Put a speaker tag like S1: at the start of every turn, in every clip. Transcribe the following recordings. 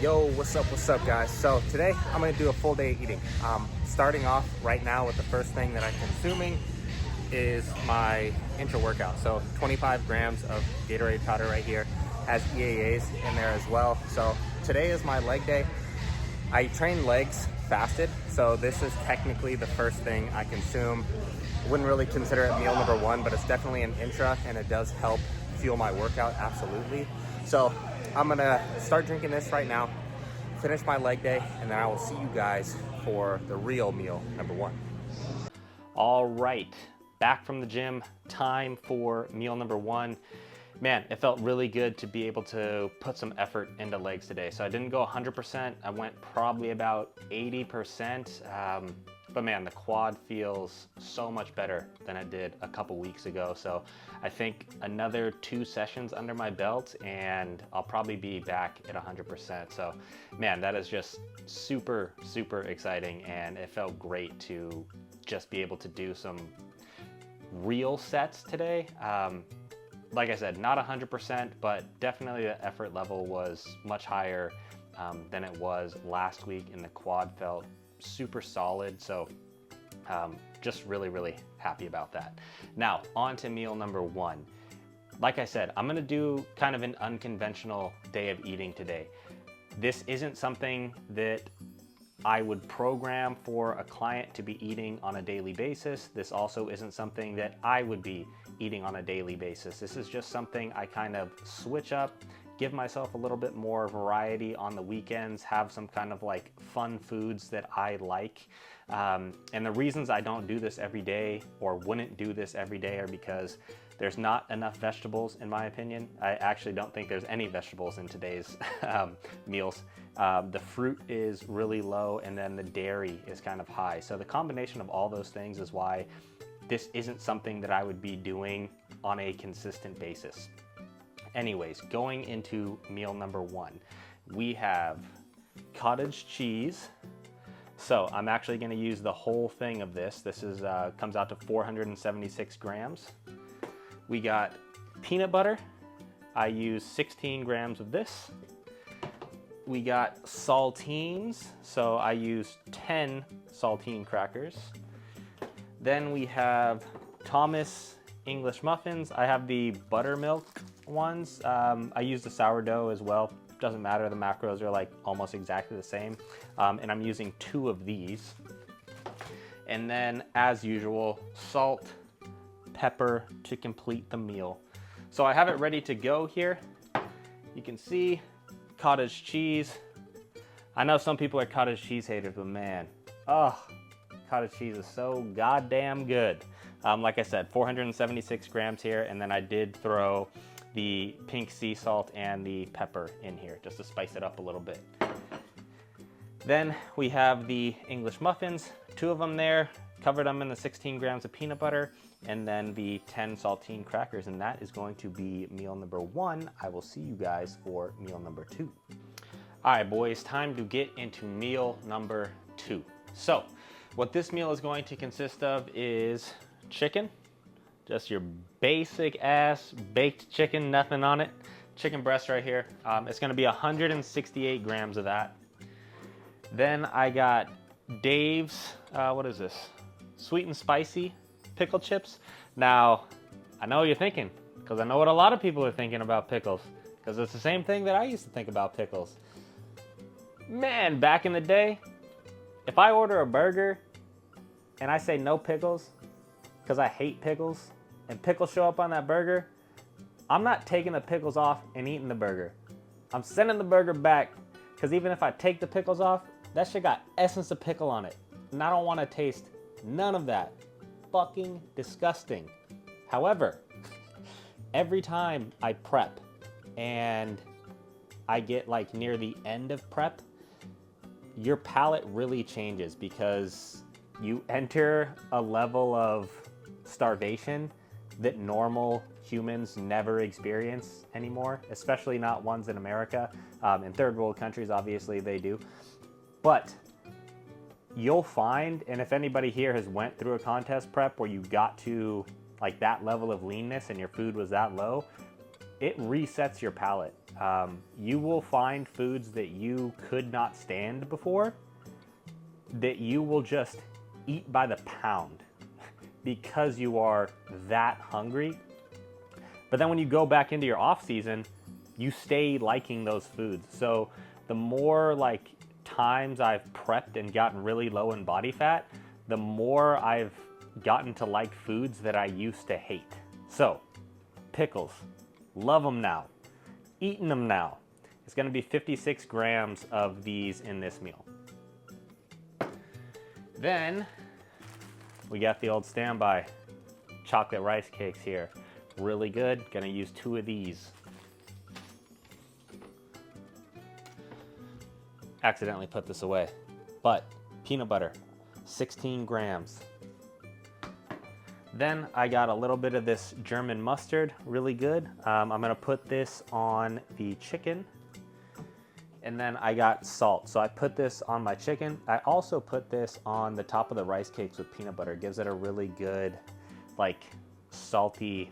S1: Yo, what's up guys? So today I'm gonna do a full day eating. Starting off right now with the first thing that I'm consuming is my intra workout. So 25 grams of Gatorade powder right here, has EAAs in there as well. So today is my leg day. I train legs fasted, so this is technically the first thing I consume. Wouldn't really consider it meal number one, but it's definitely an intra and it does help fuel my workout, absolutely. So I'm gonna start drinking this right now, finish my leg day, and then I will see you guys for the real meal number one. All right, back from the gym, time for meal number one. Man, it felt really good to be able to put some effort into legs today. So I didn't go 100%, I went probably about 80%. But man, the quad feels so much better than it did a couple weeks ago. So I think another 2 sessions under my belt and I'll probably be back at 100%. So man, that is just super, super exciting. And it felt great to just be able to do some real sets today. Like I said, not 100%, but definitely the effort level was much higher than it was last week, and the quad felt super solid. So just really, really happy about that. Now, on to meal number one. Like I said, I'm gonna do kind of an unconventional day of eating today. This isn't something that I would program for a client to be eating on a daily basis. This also isn't something that I would be eating on a daily basis. This is just something I kind of switch up, give myself a little bit more variety on the weekends, have some kind of like fun foods that I like. And the reasons I don't do this every day or wouldn't do this every day are because there's not enough vegetables, in my opinion. I actually don't think there's any vegetables in today's meals. The fruit is really low, and then the dairy is kind of high. So the combination of all those things is why this isn't something that I would be doing on a consistent basis. Anyways, going into meal number one, we have cottage cheese. So I'm actually gonna use the whole thing of this. This is comes out to 476 grams. We got peanut butter. I use 16 grams of this. We got saltines, so I use 10 saltine crackers. Then we have Thomas English muffins. I have the buttermilk ones. I use the sourdough as well. Doesn't matter, the macros are like almost exactly the same. And I'm using 2 of these. And then, as usual, salt, pepper to complete the meal. So I have it ready to go here. You can see cottage cheese. I know some people are cottage cheese haters, but man, cottage cheese is so goddamn good. Like I said, 476 grams here, and then I did throw the pink sea salt and the pepper in here just to spice it up a little bit. Then we have the English muffins, 2 of them there, covered them in the 16 grams of peanut butter, and then the 10 saltine crackers, and that is going to be meal number one. I will see you guys for meal number 2. All right, boys, time to get into meal number 2. So what this meal is going to consist of is chicken, just your basic ass baked chicken, nothing on it. Chicken breast right here. It's gonna be 168 grams of that. Then I got Dave's, what is this? Sweet and spicy pickle chips. Now, I know what you're thinking, because I know what a lot of people are thinking about pickles, because it's the same thing that I used to think about pickles. Man, back in the day, if I order a burger and I say no pickles, because I hate pickles, and pickles show up on that burger, I'm not taking the pickles off and eating the burger. I'm sending the burger back, because even if I take the pickles off, that shit got essence of pickle on it. And I don't want to taste none of that. Fucking disgusting. However, every time I prep and I get like near the end of prep, your palate really changes because you enter a level of starvation that normal humans never experience anymore, especially not ones in America. In third world countries, obviously they do. But you'll find, and if anybody here has went through a contest prep where you got to like that level of leanness and your food was that low, it resets your palate. You will find foods that you could not stand before that you will just eat by the pound because you are that hungry. But then when you go back into your off season, you stay liking those foods. So the more like times I've prepped and gotten really low in body fat, the more I've gotten to like foods that I used to hate. So pickles, love them now, eating them now. It's gonna be 56 grams of these in this meal. Then we got the old standby chocolate rice cakes here. Really good, gonna use 2 of these. Accidentally put this away, but peanut butter, 16 grams. Then I got a little bit of this German mustard, really good. I'm gonna put this on the chicken. And then I got salt. So I put this on my chicken. I also put this on the top of the rice cakes with peanut butter. It gives it a really good, like salty,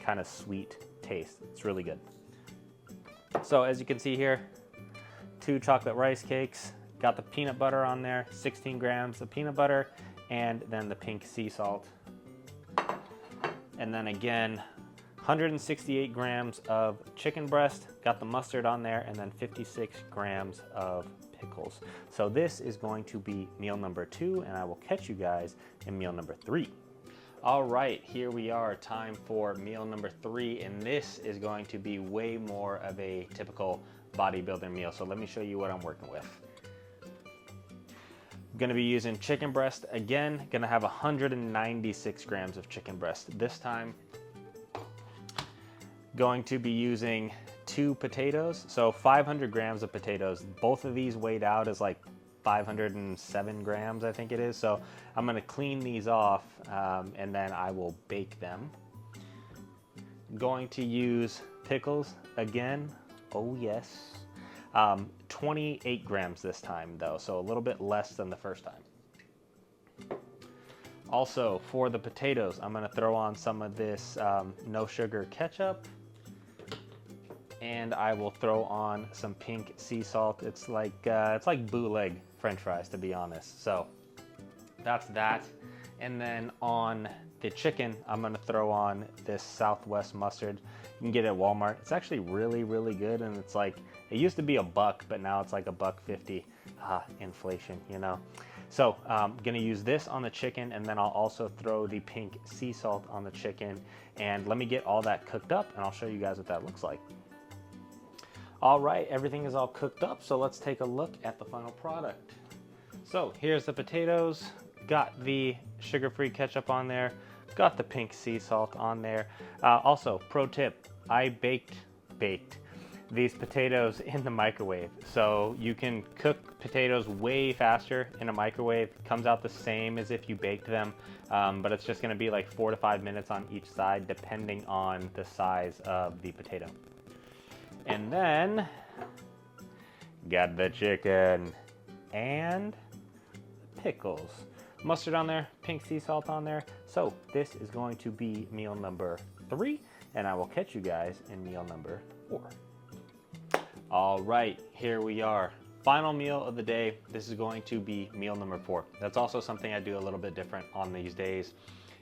S1: kind of sweet taste. It's really good. So as you can see here, 2 chocolate rice cakes, got the peanut butter on there, 16 grams of peanut butter, and then the pink sea salt. And then again, 168 grams of chicken breast, got the mustard on there, and then 56 grams of pickles. So this is going to be meal number 2, and I will catch you guys in meal number 3. All right, here we are, time for meal number 3, and this is going to be way more of a typical bodybuilder meal. So let me show you what I'm working with. I'm gonna be using chicken breast again, gonna have 196 grams of chicken breast this time. Going to be using 2 potatoes, so 500 grams of potatoes. Both of these weighed out as like 507 grams, I think it is. So I'm gonna clean these off and then I will bake them. Going to use pickles again. Oh yes. 28 grams this time though, so a little bit less than the first time. Also for the potatoes, I'm gonna throw on some of this no sugar ketchup, and I will throw on some pink sea salt. It's like bootleg French fries, to be honest. So that's that. And then on the chicken, I'm gonna throw on this Southwest mustard. You can get it at Walmart. It's actually really, really good, and it's like, it used to be $1, but now it's like $1.50. Inflation, you know. So I'm gonna use this on the chicken, and then I'll also throw the pink sea salt on the chicken. And let me get all that cooked up, and I'll show you guys what that looks like. All right, everything is all cooked up, so let's take a look at the final product. So here's the potatoes, got the sugar-free ketchup on there, got the pink sea salt on there. Also, pro tip, I baked these potatoes in the microwave. So you can cook potatoes way faster in a microwave. It comes out the same as if you baked them, but it's just gonna be like 4 to 5 minutes on each side, depending on the size of the potato. And then got the chicken and pickles. Mustard on there, pink sea salt on there. So this is going to be meal number 3, and I will catch you guys in meal number 4. All right, here we are. Final meal of the day. This is going to be meal number 4. That's also something I do a little bit different on these days.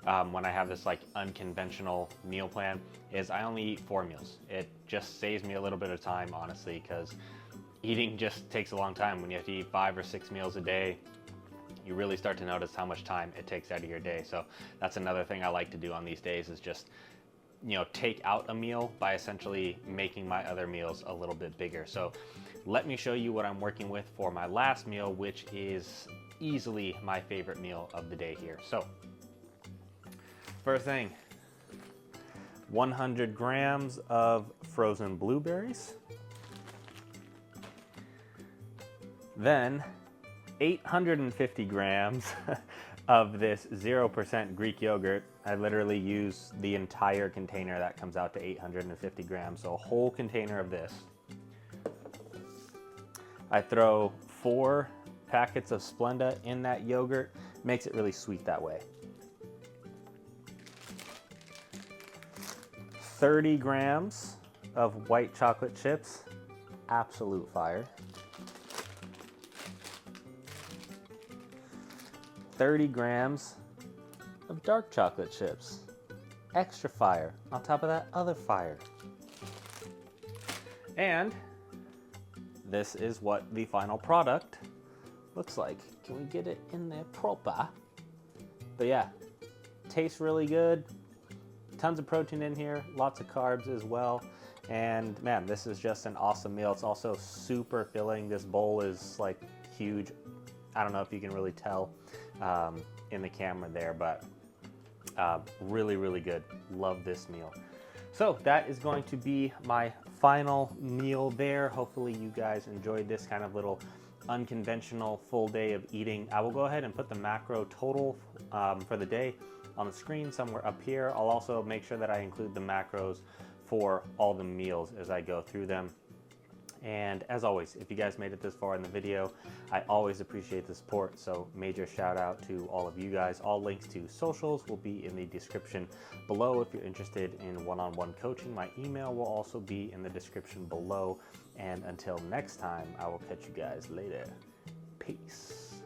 S1: When I have this like unconventional meal plan, is I only eat 4 meals. It just saves me a little bit of time, honestly, because eating just takes a long time. When you have to eat 5 or 6 meals a day, you really start to notice how much time it takes out of your day. So that's another thing I like to do on these days, is just, you know, take out a meal by essentially making my other meals a little bit bigger. So let me show you what I'm working with for my last meal, which is easily my favorite meal of the day here. So first thing, 100 grams of frozen blueberries. Then 850 grams of this 0% Greek yogurt. I literally use the entire container. That comes out to 850 grams, so a whole container of this. I throw 4 packets of Splenda in that yogurt. Makes it really sweet that way. 30 grams of white chocolate chips, absolute fire. 30 grams of dark chocolate chips, extra fire. On top of that, other fire. And this is what the final product looks like. Can we get it in there proper? But yeah, tastes really good. Tons of protein in here, lots of carbs as well. And man, this is just an awesome meal. It's also super filling. This bowl is like huge. I don't know if you can really tell in the camera there, but really, really good. Love this meal. So that is going to be my final meal there. Hopefully you guys enjoyed this kind of little unconventional full day of eating. I will go ahead and put the macro total for the day on the screen somewhere up here. I'll also make sure that I include the macros for all the meals as I go through them. And as always, if you guys made it this far in the video, I always appreciate the support. So major shout out to all of you guys. All links to socials will be in the description below if you're interested in one-on-one coaching. My email will also be in the description below. And until next time, I will catch you guys later. Peace.